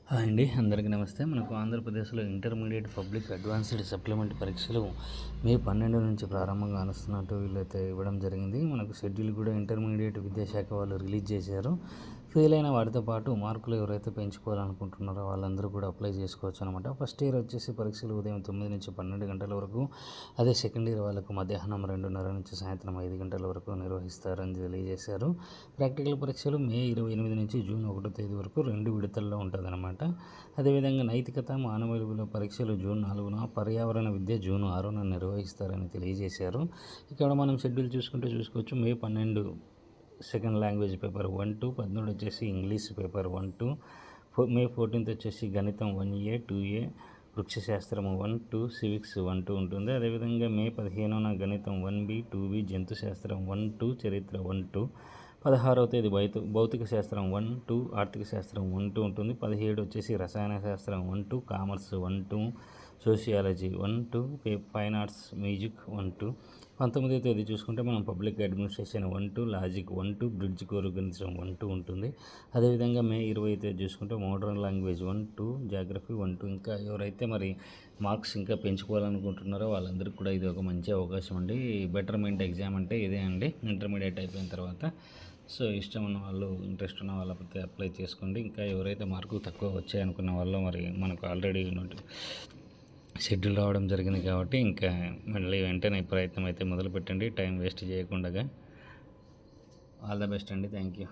Hi అండి, అందరికీ నమస్తే. మనకు ఆంధ్రప్రదేశ్లో ఇంటర్మీడియట్ పబ్లిక్ అడ్వాన్స్డ్ సప్లిమెంట్ పరీక్షలు మే 12 నుంచి ప్రారంభంగా అనుస్తున్నట్టు వీళ్ళైతే ఇవ్వడం జరిగింది. మనకు షెడ్యూల్ కూడా ఇంటర్మీడియట్ విద్యాశాఖ వాళ్ళు రిలీజ్ చేశారు. ఫెయిల్ అయిన వాటితో పాటు మార్కులు ఎవరైతే పెంచుకోవాలనుకుంటున్నారో వాళ్ళందరూ కూడా అప్లై చేసుకోవచ్చు అనమాట. ఫస్ట్ ఇయర్ వచ్చేసి పరీక్షలు ఉదయం 9 నుంచి 12 గంటల వరకు, అదే సెకండ్ ఇయర్ వాళ్ళకు మధ్యాహ్నం 2:30 నుంచి సాయంత్రం 5 గంటల వరకు నిర్వహిస్తారని తెలియజేశారు. ప్రాక్టికల్ పరీక్షలు మే 28 నుంచి జూన్ 1 తేదీ వరకు 2 విడతల్లో ఉంటుందన్నమాట. అదేవిధంగా నైతికత మానవ విలువల పరీక్షలు జూన్ 4న, పర్యావరణ విద్య జూన్ 6న నిర్వహిస్తారని తెలియజేశారు. ఇక్కడ మనం షెడ్యూల్ చూసుకోవచ్చు. మే 12 సెకండ్ లాంగ్వేజ్ పేపర్ 1-2, 13 వచ్చేసి ఇంగ్లీష్ పేపర్ 1-2, మే 14 వచ్చేసి గణితం 1A 2A, వృక్షశాస్త్రం 1-2, సివిక్స్ 1-2 ఉంటుంది. అదేవిధంగా మే 15న గణితం 1B 2B, జంతుశాస్త్రం 1-2, చరిత్ర 1-2. 16వ తేదీ భౌతిక శాస్త్రం 1-2, ఆర్థిక శాస్త్రం 1-2 ఉంటుంది. 17 వచ్చేసి రసాయన శాస్త్రం 1-2, commerce 1-2, sociology 1-2, fine arts, music 1-2. 19వ తేదీ చూసుకుంటే మనం public administration 1-2, logic 1-2, bridge core గణితం 1-2 ఉంటుంది. అదేవిధంగా మే 20వ తేదీ చూసుకుంటే మోడర్న్ లాంగ్వేజ్ 1-2, జాగ్రఫీ 1-2. ఇంకా ఎవరైతే మరి మార్క్స్ ఇంకా పెంచుకోవాలనుకుంటున్నారో వాళ్ళందరికీ కూడా ఇది ఒక మంచి అవకాశం అండి. బెటర్మెంట్ ఎగ్జామ్ అంటే ఇదే అండి, ఇంటర్మీడియట్ అయిపోయిన తర్వాత. సో ఇష్టం ఉన్న వాళ్ళు, ఇంట్రెస్ట్ ఉన్న వాళ్ళకి అప్లై చేసుకోండి. ఇంకా ఎవరైతే మార్కులు తక్కువ వచ్చాయనుకున్న వాళ్ళు మరి మనకు ఆల్రెడీ షెడ్యూల్ రావడం జరిగింది కాబట్టి ఇంకా మళ్ళీ వెంటనే ప్రయత్నం అయితే మొదలుపెట్టండి, టైం వేస్ట్ చేయకుండా. ఆల్ ద బెస్ట్ అండి. Thank you.